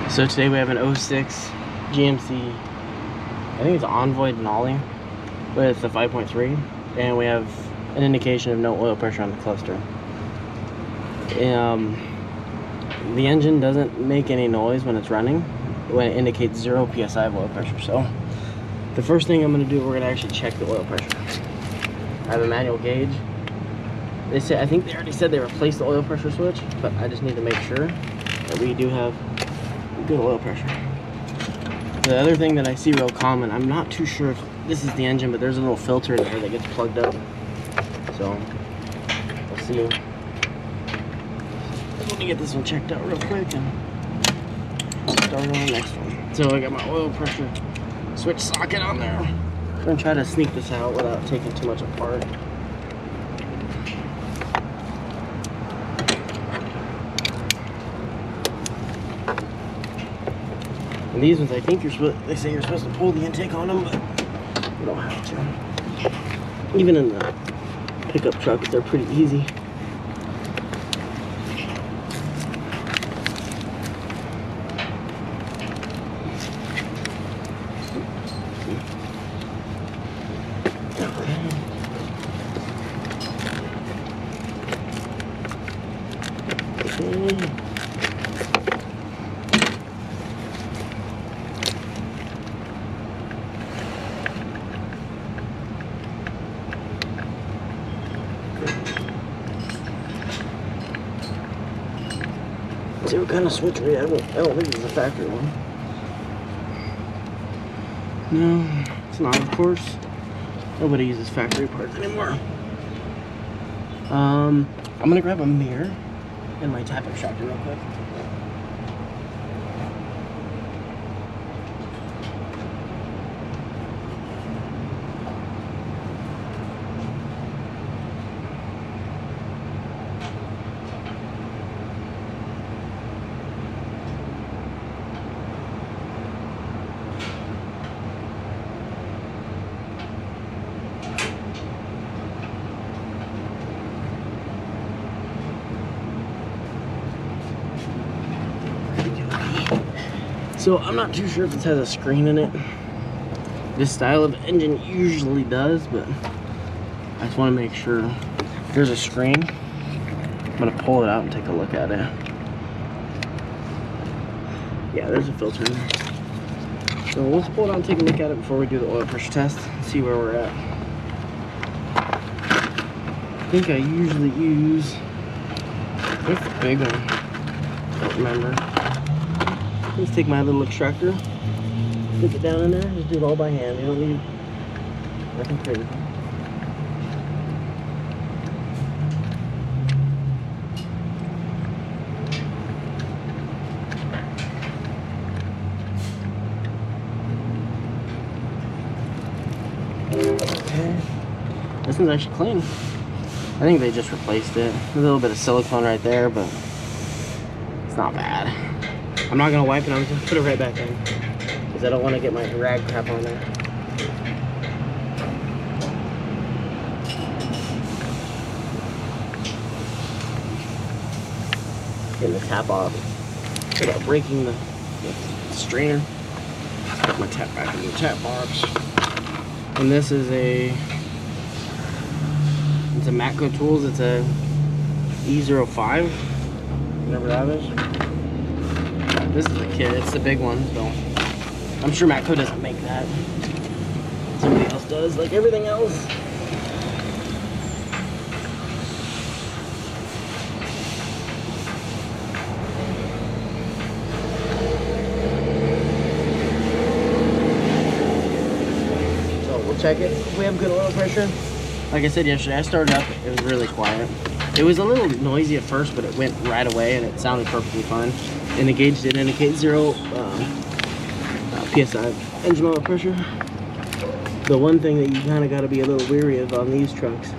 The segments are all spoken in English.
So today we have an 06 GMC, I think it's Envoy Denali with a 5.3, and we have an indication of no oil pressure on the cluster. The engine doesn't make any noise when it's running, when it indicates 0 psi of oil pressure. So the first thing I'm going to do, we're going to actually check the oil pressure. I have a manual gauge. They say, I think they already said they replaced the oil pressure switch, but I just need to make sure that we do have good oil pressure. The other thing that I see real common, I'm not too sure if this is the engine, but there's a little filter in there that gets plugged up. So we'll see. Let me get this one checked out real quick and start on the next one. So I got my oil pressure switch socket on there. I'm gonna try to sneak this out without taking too much apart. And these ones, I think they say you're supposed to pull the intake on them, but you don't have to. Even in the pickup trucks, they're pretty easy. Okay. See what kind of switch we have. I don't think it's a factory one. No, it's not, of course. Nobody uses factory parts anymore. I'm gonna grab a mirror and my tap extractor real quick. So I'm not too sure if this has a screen in it. This style of engine usually does, but I just want to make sure. If there's a screen, I'm gonna pull it out and take a look at it. Yeah, there's a filter in there. So let's pull it out and take a look at it before we do the oil pressure test and see where we're at. I think I usually use, what's the big one? I don't remember. Let's take my little extractor, stick it down in there, just do it all by hand. You don't need nothing crazy. Okay. This one's actually clean. I think they just replaced it. A little bit of silicone right there, but it's not bad. I'm not gonna wipe it, I'm just gonna put it right back in, because I don't want to get my rag crap on there. Getting the tap off without breaking the strainer. Put my tap back in the tap box. And this is it's a Matco Tools, it's a E05, whatever that is. This is the kit, it's the big one, so I'm sure Matco doesn't make that. Somebody else does, like everything else. So we'll check it. If we have good oil pressure. Like I said yesterday, I started up, it was really quiet. It was a little noisy at first, but it went right away and it sounded perfectly fine. And the gauge did indicate 0 psi engine oil pressure. The one thing that you kind of got to be a little weary of on these trucks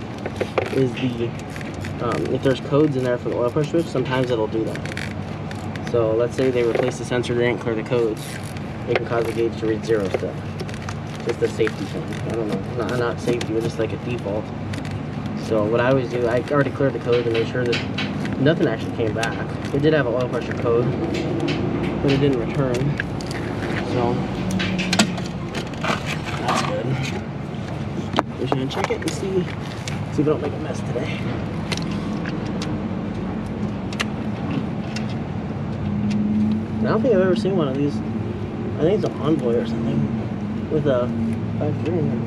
is if there's codes in there for the oil pressure switch, sometimes it'll do that. So let's say they replace the sensor, they didn't clear the codes, it can cause the gauge to read 0 still. Just a safety thing. I don't know, not safety, but just like a default. So what I always do, I already cleared the code to make sure that nothing actually came back. It did have an oil pressure code, but it didn't return. So that's good. We're just gonna check it and see if we don't make a mess today. I don't think I've ever seen one of these. I think it's an Envoy or something with a 5.3 in there.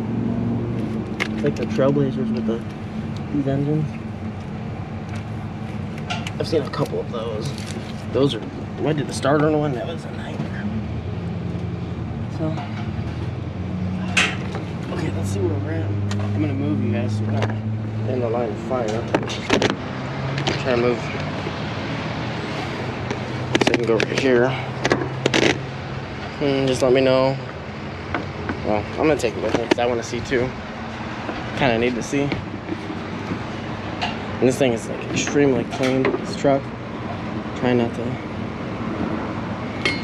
It's like the Trailblazers with these engines. I've seen a couple of those. Those are, I did the starter one, that was a nightmare. So, okay, let's see where we're at. I'm gonna move you guys so we're not in the line of fire. I'm trying to move. So I can go right here. Just let me know. Well, I'm gonna take it with me because I want to see too. Kind of need to see. And this thing is like extremely clean. This truck. Trying not to.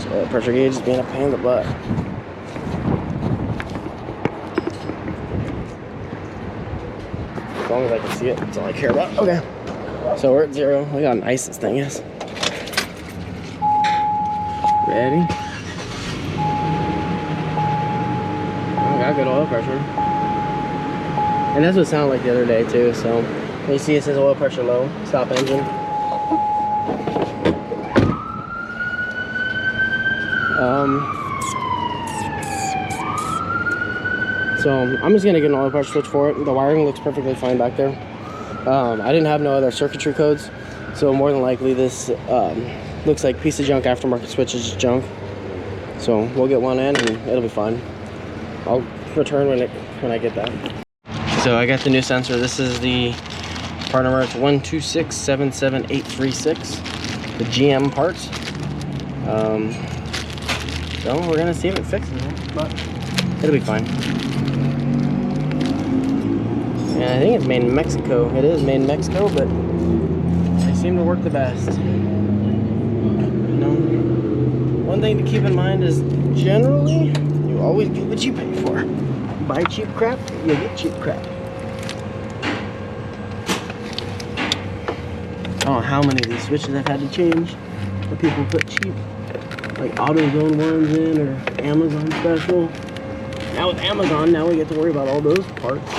So pressure gauge is being a pain in the butt. As long as I can see it, that's all I care about. Okay. So we're at 0. Look how nice this thing is. Ready? Got good oil pressure. And that's what it sounded like the other day too. So you see it says oil pressure low, stop engine. So I'm just gonna get an oil pressure switch for it. The wiring looks perfectly fine back there. I didn't have no other circuitry codes, so more than likely this looks like piece of junk aftermarket switch is just junk. So we'll get one in and it'll be fine. I'll return when I get that. So I got the new sensor. This is the part number. It's 126778836. The GM parts. So we're gonna see if it fixes it, but it'll be fine. And I think it's made in Mexico. It is made in Mexico, but they seem to work the best. You know, one thing to keep in mind is generally you always get what you pay for. Buy cheap crap, you get cheap crap. I don't know how many of these switches I've had to change, but people put cheap, like AutoZone ones in, or Amazon special. Now with Amazon, now we get to worry about all those parts.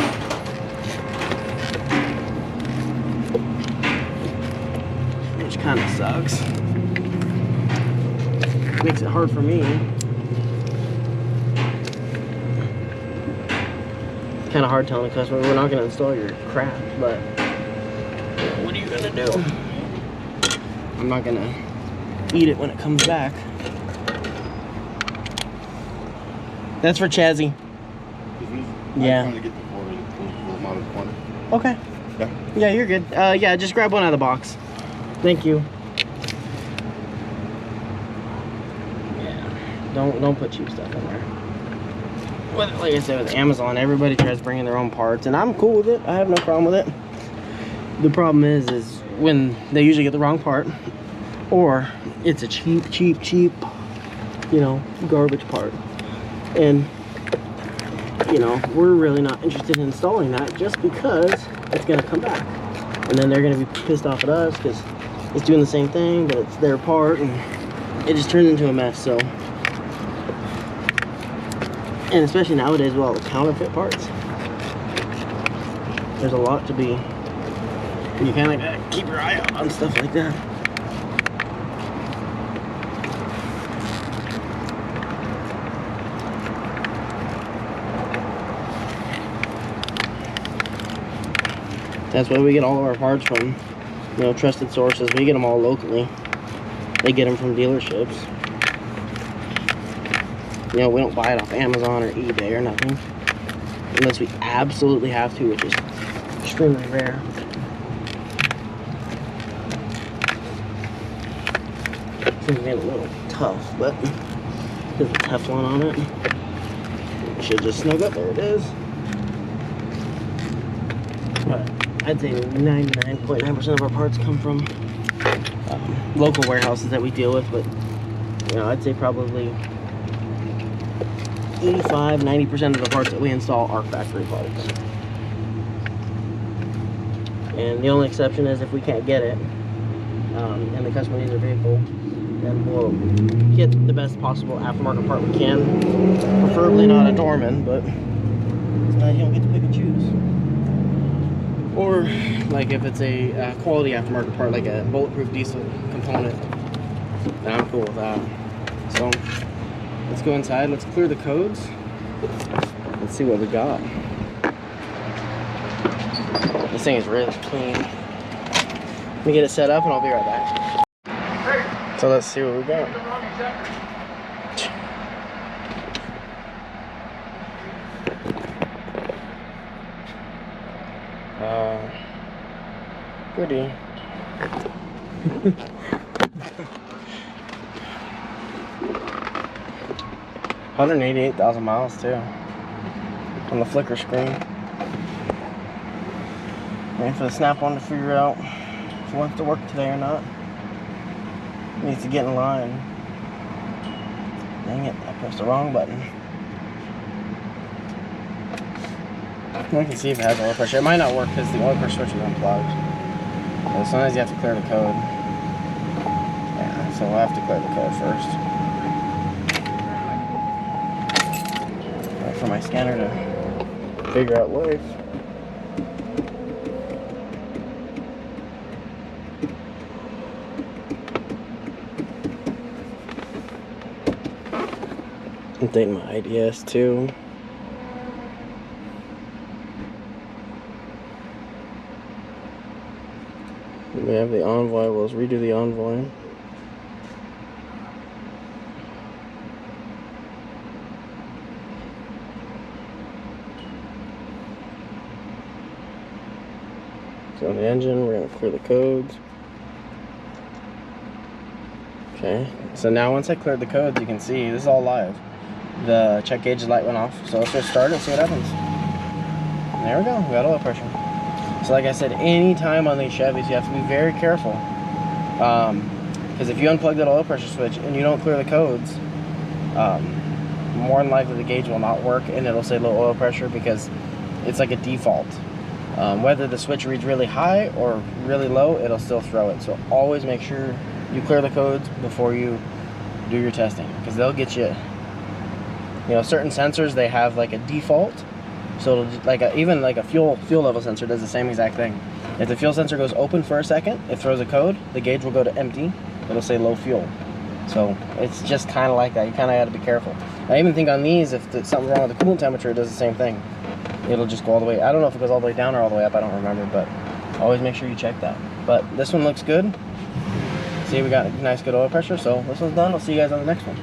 Which kind of sucks. Makes it hard for me. Kind of hard telling a customer we're not going to install your crap, but what are you going to do? I'm not going to eat it when it comes back. That's for Chazzy. Yeah. I'm trying to get the model corner. Okay. Yeah. Yeah, you're good. Yeah, just grab one out of the box. Thank you. Yeah. Don't put cheap stuff in there. Like I said, with Amazon, everybody tries bringing their own parts, and I'm cool with it. I have no problem with it. The problem is when they usually get the wrong part, or it's a cheap, you know, garbage part. And, you know, we're really not interested in installing that just because it's going to come back. And then they're going to be pissed off at us because it's doing the same thing, but it's their part, and it just turns into a mess, so. And especially nowadays with all the counterfeit parts, there's a lot to be, you kind of gotta keep your eye out on stuff like that. That's why we get all of our parts from, you know, trusted sources. We get them all locally. They get them from dealerships. You know, we don't buy it off Amazon or eBay or nothing. Unless we absolutely have to, which is extremely rare. Seems made a little tough, but there's a Teflon on it. It should just snug up. There it is. But I'd say 99.9% of our parts come from local warehouses that we deal with, but you know, I'd say probably 85–90% of the parts that we install are factory parts. And the only exception is if we can't get it and the customer needs their vehicle and we'll get the best possible aftermarket part we can. Preferably not a Dorman, but sometimes you don't get to pick and choose. Or like if it's a quality aftermarket part, like a bulletproof diesel component, then I'm cool with that. So let's go inside, let's clear the codes. Let's see what we got. This thing is really clean. Let me get it set up and I'll be right back. So let's see what we got. Pretty. 188,000 miles too on the flicker screen. Waiting for the snap-on to figure out if it wants to work today or not. It needs to get in line. Dang it, I pressed the wrong button. I can see if it has oil pressure. It might not work because the oil pressure switch is unplugged. So sometimes you have to clear the code. Yeah, so we'll have to clear the code first. Wait for my scanner to figure out life. Updating my IDS too. We have the Envoy. Well, let's redo the Envoy. So on the engine, we're going to clear the codes. Okay, so now once I cleared the codes, you can see this is all live. The check gauge light went off. So let's just start and see what happens. And there we go, we got oil pressure. So like I said, anytime on these Chevys, you have to be very careful. Because if you unplug that oil pressure switch and you don't clear the codes, more than likely the gauge will not work and it'll say low oil pressure because it's like a default. Whether the switch reads really high or really low, it'll still throw it. So always make sure you clear the codes before you do your testing, because they'll get you. You know, certain sensors, they have like a default. So it'll, like even like a fuel level sensor does the same exact thing. If the fuel sensor goes open for a second, it throws a code, the gauge will go to empty, it'll say low fuel. So it's just kind of like that. You kind of got to be careful. I even think on these, if something's wrong with the coolant temperature, it does the same thing. It'll just go all the way. I don't know if it goes all the way down or all the way up, I don't remember, but always make sure you check that. But this one looks good. See, we got a nice good oil pressure, so this one's done. I'll see you guys on the next one.